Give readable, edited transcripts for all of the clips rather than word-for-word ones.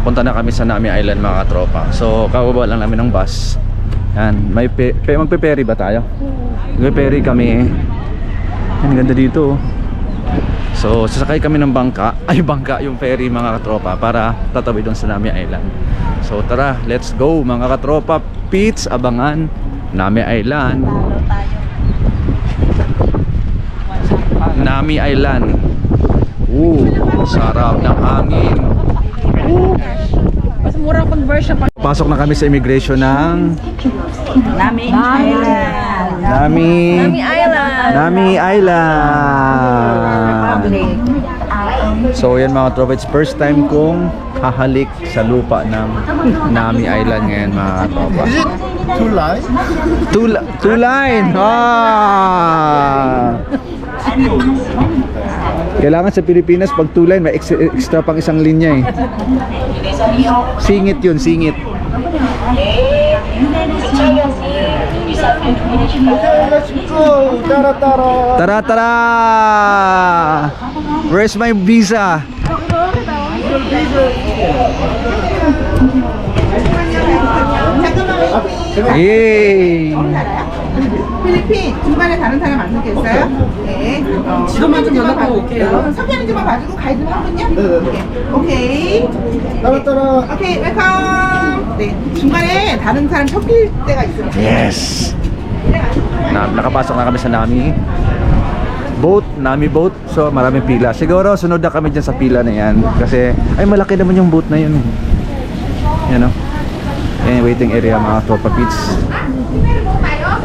papunta na kami sa Nami Island mga katropa. So kababa lang namin ng bus. Yan, may magpe-ferry ba tayo? Magpe-ferry kami. Yan, ganda dito. So sasakay kami ng bangka. Ay, bangka, yung ferry mga katropa, para tatawid doon sa Nami Island. So tara, let's go mga katropa. Pits, abangan Nami Island. Nami Island. Sarap ng hangin. Mas murang conversion pa. Pasok na kami sa immigration ng Nami Island. Nami Island. Nami Island. So yan mga tropa, it's first time kong hahalik sa lupa ng Nami Island ngayon mga tropa. Is it two line? Two line. Kailangan sa Pilipinas pag two line may extra pang isang linya eh. Singit yun, singit. Let's go! Tara tara! Tara tara! Where's my visa? Yay! 필리핀 중간에 다른 사람 안 느꼈어요? 네. 지도만 좀 연락하고 올게요. 성향 좀 봐주고 가이드 한 분요? 네. 오케이. Tara tara! 오케이 웰컴. 네. 중간에 다른 사람 섞일 때가 있어요. Yes! Nakapasok na kami sa Nami boat. So maraming pila. Siguro sunod na kami dyan sa pila na yan. Kasi ay malaki naman yung boat na yun. Yan o. Yan yung waiting area mga tropa pits.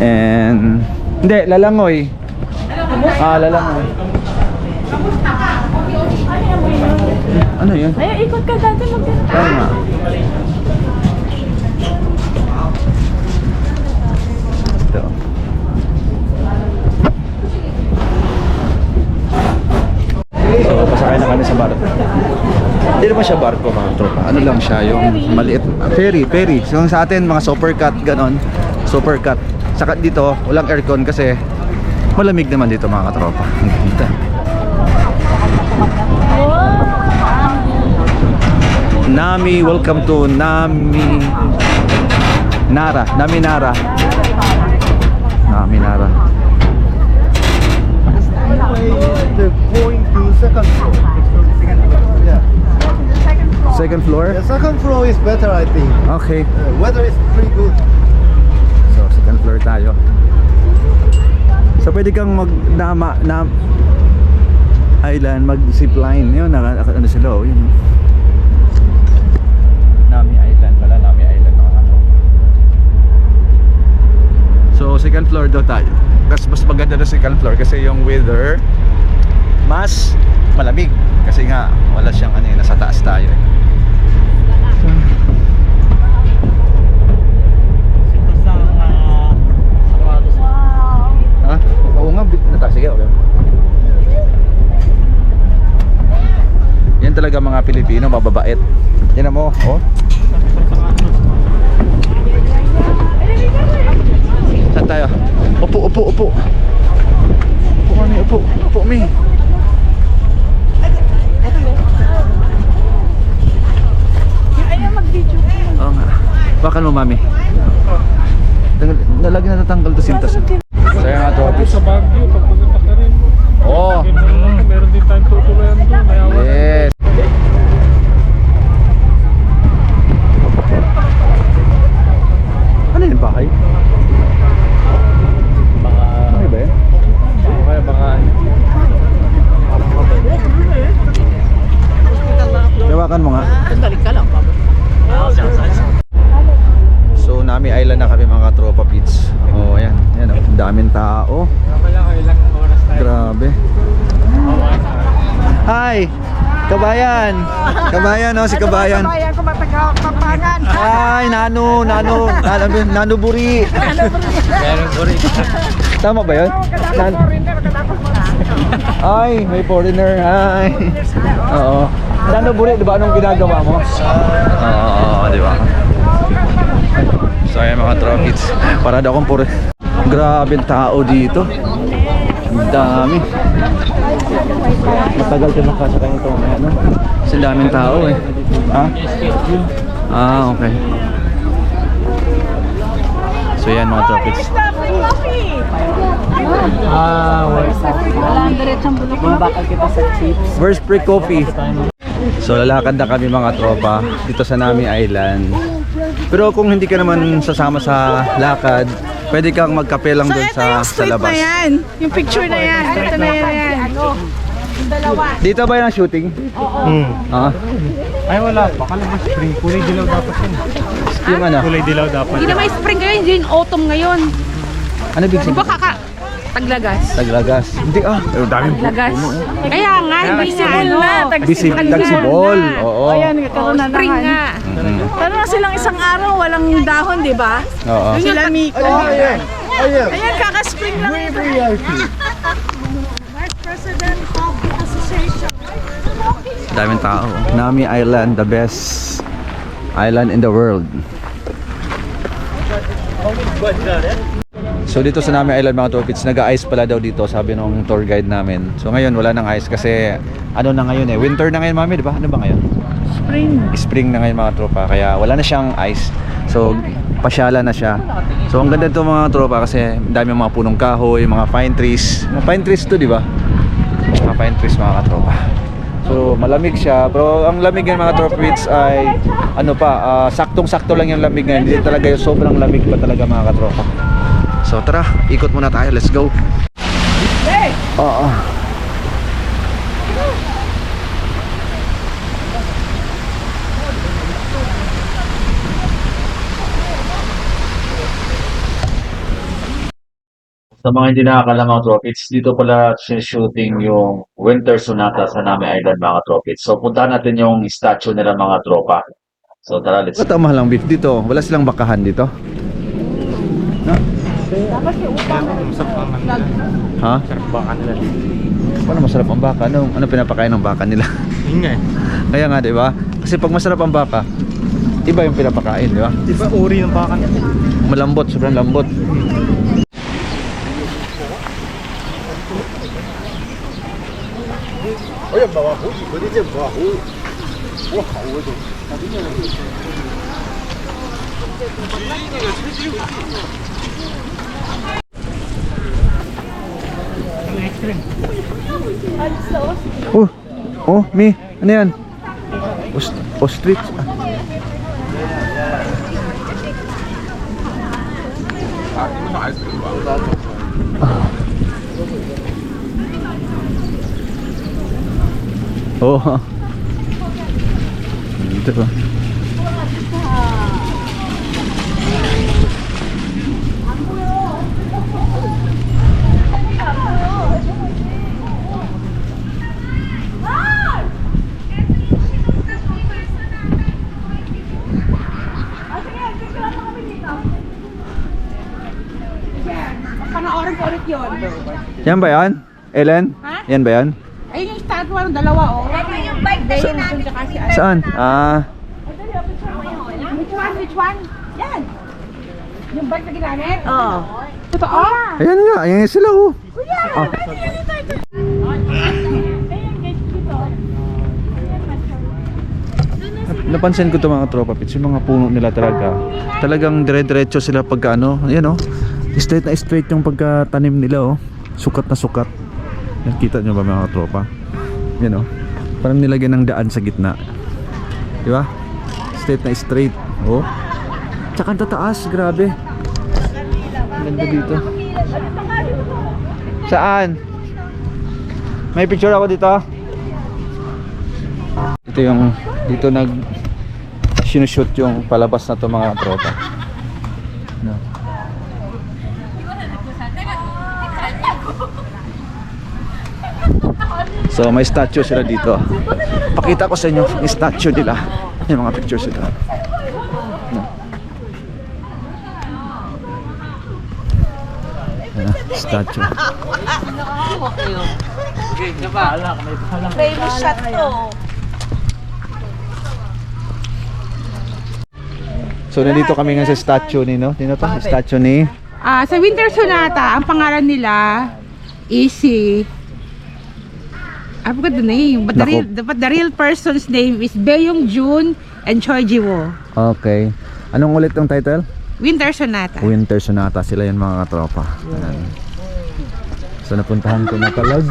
And hindi, lalangoy. Lalangoy. Ano yun? Ay, ikot ka dati mag-gano'n. Tama. Ito. So, pasakay na kami sa barko. Hindi naman siya barko mga tropa. Ano lang siya, yung maliit. Ferry. So, sa atin, mga supercut, ganon. Supercut. Saka dito, walang aircon kasi malamig naman dito mga katropa. Dito. Nami, welcome to Nami Nara. They're going to second floor. Yeah. Second floor? The second floor is better, I think. Okay. Weather is pretty good. So, second floor tayo. So, pwede kang island, mag-zipline. Yun, ano sila, yun. Nami Island pala, Nami Island mga katropa. So, second floor daw tayo. Mas maganda na second floor kasi yung weather mas malamig. Kasi nga, wala siyang nasa taas tayo eh. Ha? Oo nga, sige, okay. Yan talaga mga Pilipino, mababait. Yan mo, oh. Saan tayo? Upo. Upo kami. Ayaw mag-video. Oo nga. Bakan mo, mami. Lagi na natanggal to sintas. So yan nga to. Sa Baguio, pag pumunta ka rin. Oo. Meron din tayong tutulayan doon. Yes. Ano yun, bahay? Bahay ba yan? Kaya baka Lawakan mo nga. balik ka lang, Pablo. So Nami Island na kami mga tropa pits. Oh, ayan. Ayan, ang daming tao. ilang oras tayo. Grabe. Hi! Kabayan! Kabayan, oh, si Kabayan. Kabayan ko matagaw kapangan. Ay, Nano Buri. Meron po rin. Tama ba yun? Ay, may foreigner. Hi. Oo. Nano Buri, di ba anong ginagawa mo? Oo, di ba? So, ayan mga tropits. Para daw akong puro. Grabe ang tao dito. Ang dami. Matagal din makasakay ito. Kasi daming tao eh. Ha? Ah, okay. So yan mga tropits. Wala ang diretsang bulok na. Bakal kita sa chips. Where's free coffee? So lalakad na kami mga tropa dito sa Nami Island. Pero kung hindi ka naman sasama sa lakad, pwede kang magkape lang dun sa labas. Na yan. Yung picture na yan. Ito na yan. Dito ba yung shooting? Ah, Ay wala, baka naman spring. Kulay dilaw dapat yun. yung ano? Kulay dilaw dapat. Hindi na may spring ngayon. Hindi yung autumn ngayon. Ano big Di ba sabihin? Taglagas. Taglagas. Hindi pero daming Taglagas. Kaya nga, hindi siya ano. tagsibol. Oo. Ayan, nagkaroon na spring nga. Pero na silang isang araw, walang dahon, di ba? Oo. Sila Miko. Ayan. Ayan, kaka-spring lang. Daming tao. Nami Island, the best island in the world. So dito sa Nami Island mga tropits, nag-ice pala daw dito, sabi nung tour guide namin. So ngayon wala nang ice kasi ano na ngayon winter na ngayon mami, di ba? Ano ba ngayon? Spring na ngayon mga tropa, kaya wala na siyang ice. So pasyala na siya. So ang ganda to mga tropa kasi dami mga punong kahoy, mga pine trees. Mga pine trees to, di ba? Mga pine trees mga tropa. So malamig siya, pero ang lamig ng mga tropits ay ano pa, saktong-sakto lang yung lamig ngayon. Hindi talaga yung sobrang lamig pa talaga mga katropa. So tara, ikot muna tayo, let's go. Oo. Sa mga hindi nakakala mga tropits, dito pala shooting yung Winter Sonata sa Nami Island mga tropits. So puntahan natin yung statue nila mga tropa. So tara, let's go. Ba't ang mahal ang beef dito? Wala silang bakahan dito? Ha? Sarap baka nila. Paano masarap ang baka? Ano pinapakain ng baka nila? Yun nga eh. Kaya nga, di ba? Kasi pag masarap ang baka, iba yung pinapakain, di ba? Di ba uri ng baka nila? Malambot, sobrang lambot. Oh, oh, Mi, ano yan? Ostrich. Oh. Dito ba? Panoorin ko ulit yun. Yan ba yan? Ellen? Ha? Yan ba yan? Ayun yung statue ng dalawa, oh. Yung bike na yun namin. Saan? Ah, Which one? Which one? Yan. Yung bike na ginamit? Oo. Totoo? ayan nga, ayan sila oh. Ah. Napansin ko to mga tropa pits, yung mga puno nila talaga. Talagang dire-diretso sila pagka ano, ayan oh. Straight na straight yung pagkatanim nila oh. Sukat na sukat. Nakita nyo ba mga tropa? Yan oh. Parang nilagyan ng daan sa gitna. Di ba? Straight na straight. Oh. Tsaka ang tataas, grabe. Ang ganda dito. Saan? May picture ako dito. Ito yung dito sinushoot yung palabas na to mga tropa. No. So may statue sila dito. Pakita ko sa inyo yung statue nila. Yung mga pictures sila. No. Ayan, statue. Famous shot to. So nandito kami nga sa statue ni no? Sino to? Statue ni Sa Winter Sonata, ang pangalan nila is si I forgot the name, but Nako. the real person's name is Baeyong Jun and Choi Ji-woo. Okay. Anong ulit ang title? Winter Sonata. Winter Sonata. Sila yan mga katropa. Ayan. So napuntahan ko na talaga.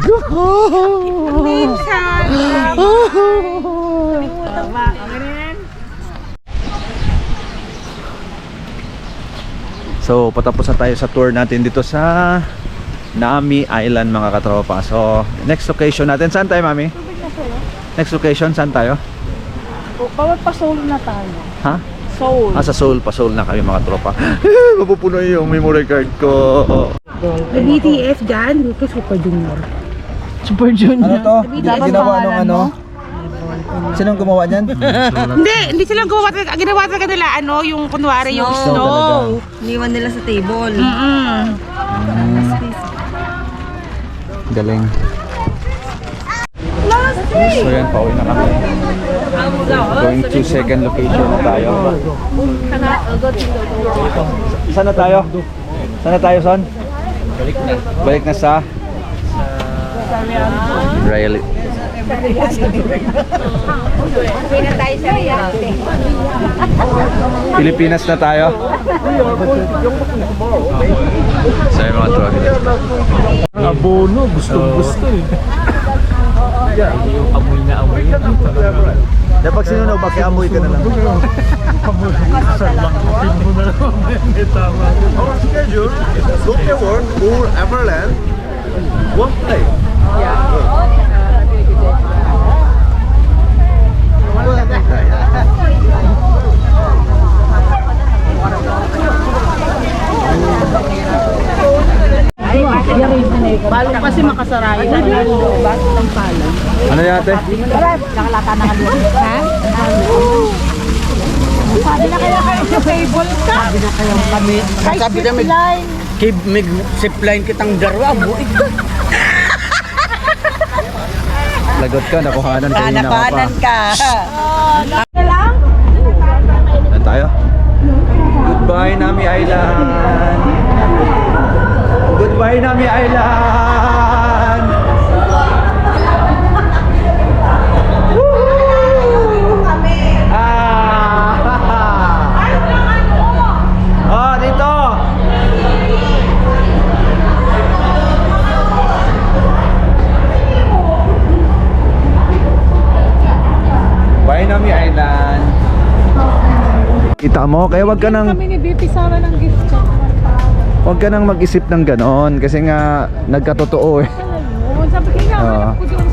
So patapos na tayo sa tour natin dito sa Nami Island mga katropa. So next location natin, saan tayo mami? Next location, saan tayo? Pa-Seoul na tayo. Ha? Seoul. Sa Seoul, pa-Seoul na kami mga tropa. Mapupuno yung memory card ko. The BTS dyan, ito Super Junior. Ano to? Ginawa nung ano? Sinong gumawa niyan? Hindi sila gumawa talaga. Ginawa talaga nila, yung kunwari yung Snow snow. Iniwan nila sa table. Galing. So yan, pauwi na kami. Going to second location na tayo. Saan na tayo? Saan na tayo, Son? Balik na sa Rayleigh. Pilipinas na tayo. So yung mga troll. Abono, gusto eh. Yung amoy na amoy. Dapat sinunog, pakiamoy ka na lang. Our schedule is Lotte World or Everland. One play. Balong kasi makasarayan na yung bas ng pala. Ano yate? Nakalata na kaluwa. Ha? Sabi na kaya kayo sa table ka. Sabi na kayo kami. Sabi namin, may zipline kitang darwa, buik ka. Lagot ka, nakuhanan kanina ka pa. Nakuhanan ka. Saan tayo? Goodbye Nami Island. Goodbye Nami Island. Oh, dito. Bye Nami Island. Kita mo, kaya wag ka nang Kami ni BP sama ng gift check. wag ka nang mag-isip ng ganon kasi nga nagkatotoo eh. Sabi ko nga, Oo. ko doon